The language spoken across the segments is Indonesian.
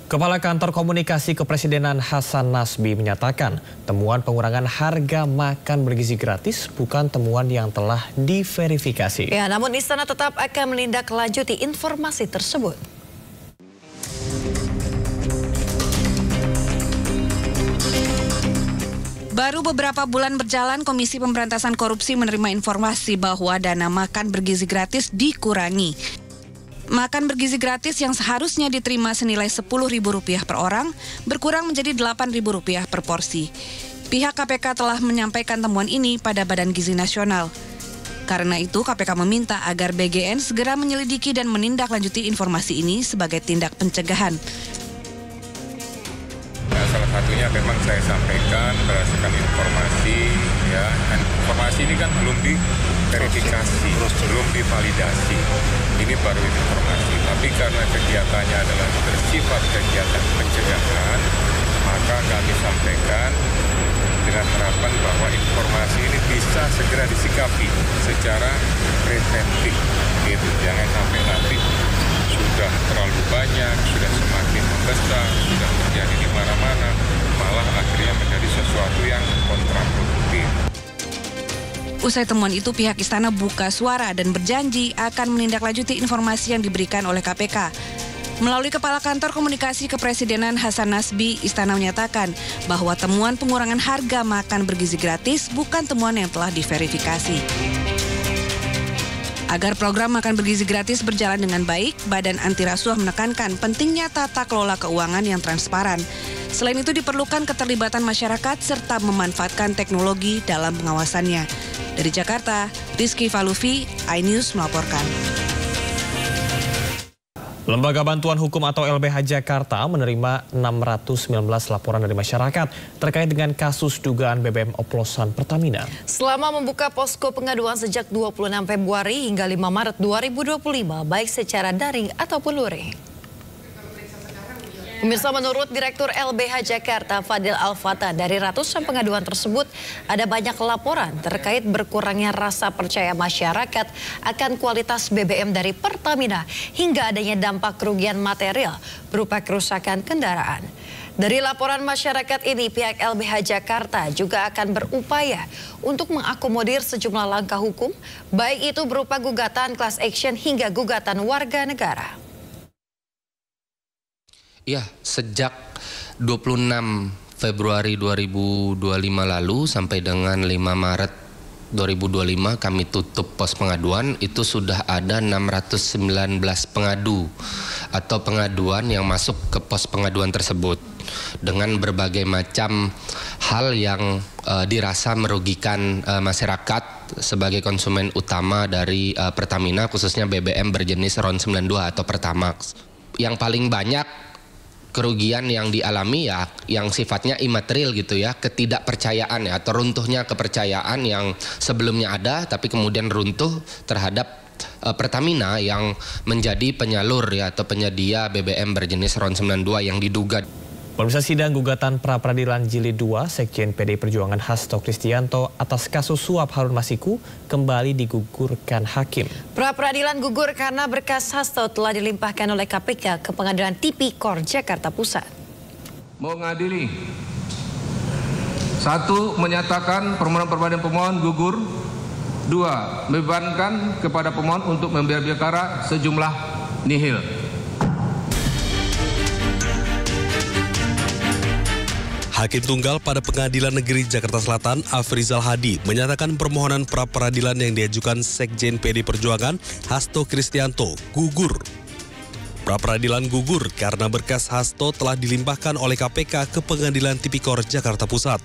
Kepala Kantor Komunikasi Kepresidenan Hasan Nasbi menyatakan temuan pengurangan harga makan bergizi gratis bukan temuan yang telah diverifikasi. Ya, namun Istana tetap akan menindaklanjuti informasi tersebut. Baru beberapa bulan berjalan, Komisi Pemberantasan Korupsi menerima informasi bahwa dana makan bergizi gratis dikurangi. Makan bergizi gratis yang seharusnya diterima senilai Rp10.000 per orang berkurang menjadi Rp8.000 per porsi. Pihak KPK telah menyampaikan temuan ini pada Badan Gizi Nasional. Karena itu, KPK meminta agar BGN segera menyelidiki dan menindaklanjuti informasi ini sebagai tindak pencegahan. Salah satunya memang saya sampaikan berdasarkan informasi, ya, dan informasi ini kan belum diverifikasi, belum divalidasi. Ini baru informasi, tapi karena kegiatannya adalah bersifat kegiatan pencegahan, maka kami sampaikan dengan harapan bahwa informasi ini bisa segera disikapi secara preventif, gitu. Jangan sampai nanti sudah terlalu banyak, sudah semakin membesar, sudah terjadi di mana-mana, malah akhirnya menjadi sesuatu yang kontraproduktif. Usai temuan itu, pihak Istana buka suara dan berjanji akan menindaklanjuti informasi yang diberikan oleh KPK. Melalui Kepala Kantor Komunikasi Kepresidenan Hasan Nasbi, Istana menyatakan bahwa temuan pengurangan harga makan bergizi gratis bukan temuan yang telah diverifikasi. Agar program makan bergizi gratis berjalan dengan baik, Badan Anti Rasuah menekankan pentingnya tata kelola keuangan yang transparan. Selain itu diperlukan keterlibatan masyarakat serta memanfaatkan teknologi dalam pengawasannya. Dari Jakarta, Rizky Falufi, iNews melaporkan. Lembaga Bantuan Hukum atau LBH Jakarta menerima 619 laporan dari masyarakat terkait dengan kasus dugaan BBM oplosan Pertamina. Selama membuka posko pengaduan sejak 26 Februari hingga 5 Maret 2025, baik secara daring ataupun luring. Pemirsa, menurut Direktur LBH Jakarta Fadil Al-Fatah, dari ratusan pengaduan tersebut ada banyak laporan terkait berkurangnya rasa percaya masyarakat akan kualitas BBM dari Pertamina hingga adanya dampak kerugian material berupa kerusakan kendaraan. Dari laporan masyarakat ini, pihak LBH Jakarta juga akan berupaya untuk mengakomodir sejumlah langkah hukum, baik itu berupa gugatan class action hingga gugatan warga negara. Ya, sejak 26 Februari 2025 lalu sampai dengan 5 Maret 2025 kami tutup pos pengaduan, itu sudah ada 619 pengadu atau pengaduan yang masuk ke pos pengaduan tersebut dengan berbagai macam hal yang dirasa merugikan masyarakat sebagai konsumen utama dari Pertamina, khususnya BBM berjenis RON 92 atau Pertamax. Yang paling banyak kerugian yang dialami ya yang sifatnya imaterial gitu ya, ketidakpercayaan ya, atau runtuhnya kepercayaan yang sebelumnya ada tapi kemudian runtuh terhadap Pertamina yang menjadi penyalur ya atau penyedia BBM berjenis RON 92 yang diduga. Pemirsa, sidang gugatan pra-peradilan Jilid 2 Sekjen PDI Perjuangan Hasto Kristianto atas kasus suap Harun Masiku kembali digugurkan hakim. Pra-peradilan gugur karena berkas Hasto telah dilimpahkan oleh KPK ke Pengadilan Tipikor Jakarta Pusat. Mengadili 1. Menyatakan permohonan pra-peradilan pemohon gugur. 2. Membebankan kepada pemohon untuk membiayai perkara sejumlah nihil. Hakim Tunggal pada Pengadilan Negeri Jakarta Selatan, Afrizal Hadi, menyatakan permohonan pra-peradilan yang diajukan Sekjen PDI Perjuangan Hasto Kristianto gugur. Pra-peradilan gugur karena berkas Hasto telah dilimpahkan oleh KPK ke Pengadilan Tipikor Jakarta Pusat.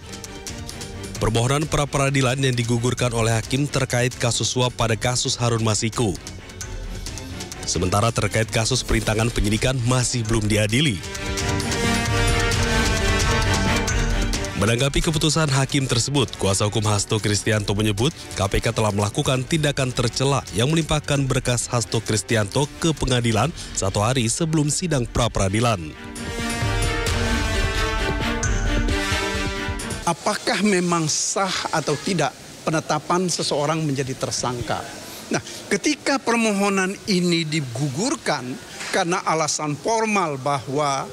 Permohonan pra-peradilan yang digugurkan oleh hakim terkait kasus suap pada kasus Harun Masiku. Sementara terkait kasus perintangan penyidikan masih belum diadili. Menanggapi keputusan hakim tersebut, kuasa hukum Hasto Kristianto menyebut KPK telah melakukan tindakan tercela yang melimpahkan berkas Hasto Kristianto ke pengadilan 1 hari sebelum sidang pra-peradilan. Apakah memang sah atau tidak penetapan seseorang menjadi tersangka? Nah, ketika permohonan ini digugurkan karena alasan formal bahwa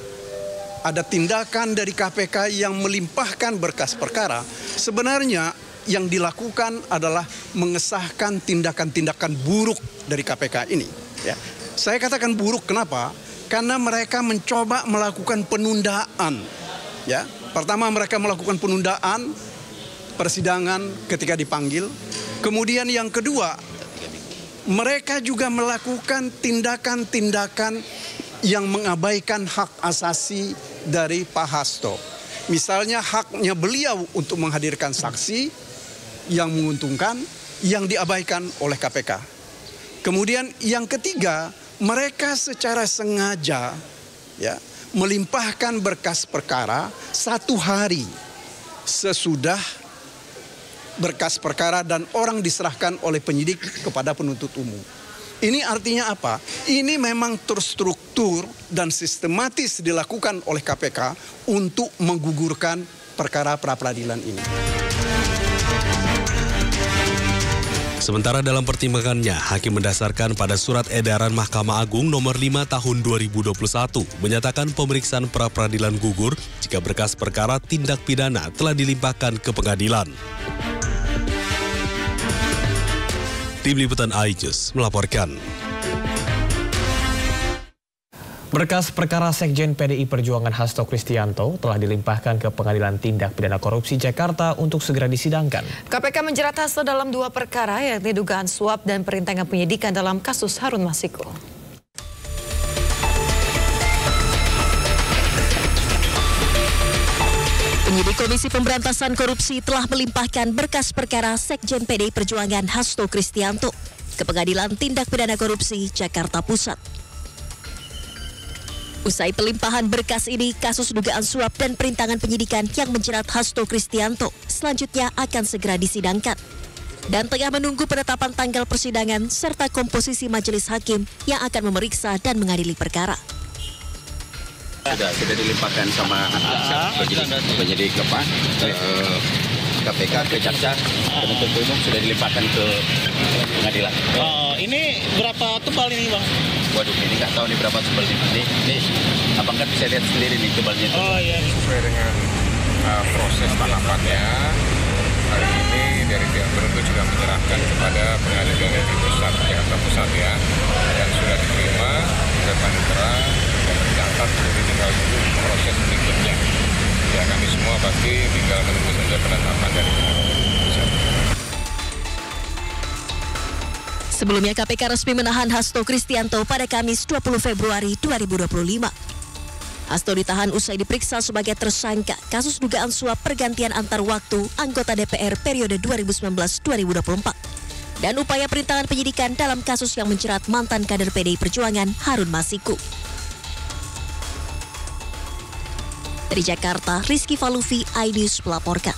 ada tindakan dari KPK yang melimpahkan berkas perkara, sebenarnya yang dilakukan adalah mengesahkan tindakan-tindakan buruk dari KPK ini. Ya. Saya katakan buruk kenapa? Karena mereka mencoba melakukan penundaan. Ya. Pertama mereka melakukan penundaan persidangan ketika dipanggil. Kemudian yang kedua, mereka juga melakukan tindakan-tindakan yang mengabaikan hak asasi dari Pak Hasto. Misalnya haknya beliau untuk menghadirkan saksi yang menguntungkan, yang diabaikan oleh KPK. Kemudian yang ketiga, mereka secara sengaja ya, melimpahkan berkas perkara 1 hari sesudah berkas perkara dan orang diserahkan oleh penyidik kepada penuntut umum. Ini artinya apa? Ini memang terstruktur dan sistematis dilakukan oleh KPK untuk menggugurkan perkara pra-peradilan ini. Sementara dalam pertimbangannya, Hakim mendasarkan pada Surat Edaran Mahkamah Agung nomor 5 tahun 2021 menyatakan pemeriksaan pra-peradilan gugur jika berkas perkara tindak pidana telah dilimpahkan ke pengadilan. Tim Liputan iNews melaporkan. Berkas perkara Sekjen PDI Perjuangan Hasto Kristianto telah dilimpahkan ke Pengadilan Tindak Pidana Korupsi Jakarta untuk segera disidangkan. KPK menjerat Hasto dalam 2 perkara, yakni dugaan suap dan perintangan penyidikan dalam kasus Harun Masiku. Penyidik Komisi Pemberantasan Korupsi telah melimpahkan berkas perkara Sekjen PDI Perjuangan Hasto Kristianto ke Pengadilan Tindak Pidana Korupsi Jakarta Pusat. Usai pelimpahan berkas ini, kasus dugaan suap dan perintangan penyidikan yang menjerat Hasto Kristianto selanjutnya akan segera disidangkan. Dan tengah menunggu penetapan tanggal persidangan serta komposisi majelis hakim yang akan memeriksa dan mengadili perkara. Sudah dilimpahkan sama penyidik KPK ke jaksa penuntut umum, sudah dilimpahkan ke pengadilan. Oh, ini berapa tebal ini, Bang? Waduh, ini nggak tahu nih berapa tebal ini. Nih, abang kan bisa lihat sendiri nih tebalnya. Oh iya. Sesuai dengan proses tahapannya, hari ini dari pihak penuntut juga menyerahkan kepada Pengadilan Negeri Pusat Jakarta Pusat ya, dan sudah diterima oleh Panitera dan tercatat, jadi tinggal menunggu proses berikutnya. Ya, kami semua pasti tinggal menunggu saja penetapan dari pusat. Sebelumnya KPK resmi menahan Hasto Kristianto pada Kamis 20 Februari 2025. Hasto ditahan usai diperiksa sebagai tersangka kasus dugaan suap pergantian antar waktu anggota DPR periode 2019-2024 dan upaya perintangan penyidikan dalam kasus yang menjerat mantan kader PDI Perjuangan Harun Masiku. Dari Jakarta, Rizky Falufi, iNews melaporkan.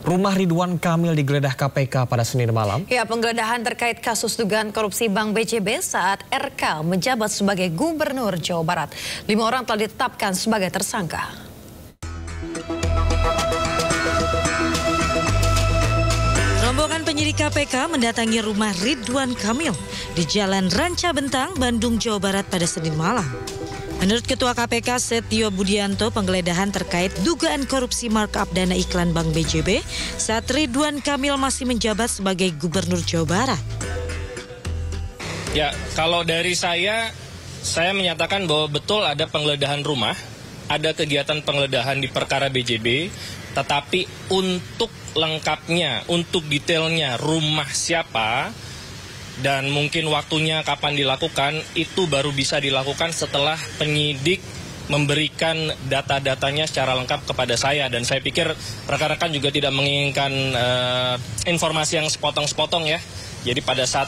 Rumah Ridwan Kamil digeledah KPK pada Senin malam. Ya, penggeledahan terkait kasus dugaan korupsi Bank BJB saat RK menjabat sebagai Gubernur Jawa Barat. 5 orang telah ditetapkan sebagai tersangka. Rombongan penyidik KPK mendatangi rumah Ridwan Kamil di Jalan Ranca Bentang, Bandung, Jawa Barat pada Senin malam. Menurut Ketua KPK Setio Budianto, penggeledahan terkait dugaan korupsi markup dana iklan Bank BJB saat Ridwan Kamil masih menjabat sebagai Gubernur Jawa Barat. Ya, kalau dari saya menyatakan bahwa betul ada penggeledahan rumah, ada kegiatan penggeledahan di perkara BJB, tetapi untuk lengkapnya, untuk detailnya rumah siapa, dan mungkin waktunya kapan dilakukan, itu baru bisa dilakukan setelah penyidik memberikan data-datanya secara lengkap kepada saya. Dan saya pikir rekan-rekan juga tidak menginginkan informasi yang sepotong-sepotong ya. Jadi pada saat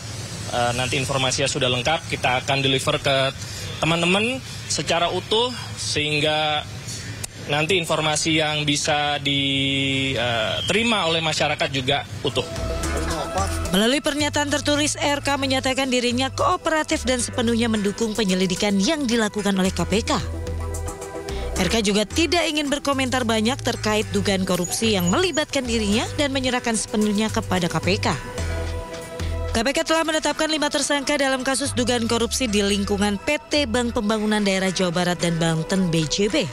nanti informasinya sudah lengkap, kita akan deliver ke teman-teman secara utuh, sehingga nanti informasi yang bisa diterima oleh masyarakat juga utuh. Melalui pernyataan tertulis, RK menyatakan dirinya kooperatif dan sepenuhnya mendukung penyelidikan yang dilakukan oleh KPK. RK juga tidak ingin berkomentar banyak terkait dugaan korupsi yang melibatkan dirinya dan menyerahkan sepenuhnya kepada KPK. KPK telah menetapkan 5 tersangka dalam kasus dugaan korupsi di lingkungan PT Bank Pembangunan Daerah Jawa Barat dan Banten BJB.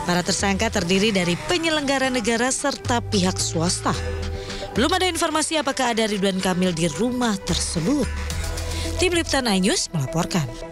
Para tersangka terdiri dari penyelenggara negara serta pihak swasta. Belum ada informasi apakah ada Ridwan Kamil di rumah tersebut. Tim Liputan iNews melaporkan.